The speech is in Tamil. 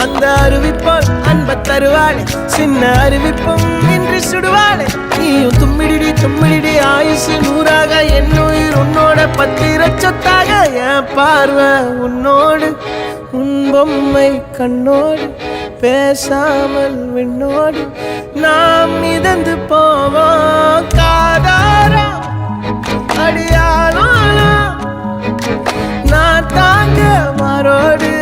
அந்த அறிவிப்பால் அன்ப தருவாளே சின்ன அறிவிப்பும் இன்று சுடுவாளே நீயும் தும்மிடி தும்மிடி ஆயுசு நூறாக என் உயிர் உன்னோட பத்திர சொத்தாக என் பார்வை உன்னோடு உன் பொம்மை கண்ணோடு பேசாமல் விண்ணோடு நாம் மிதந்து போவோம் காதாரா அடியாளோ நான் தாங்க மாறோடு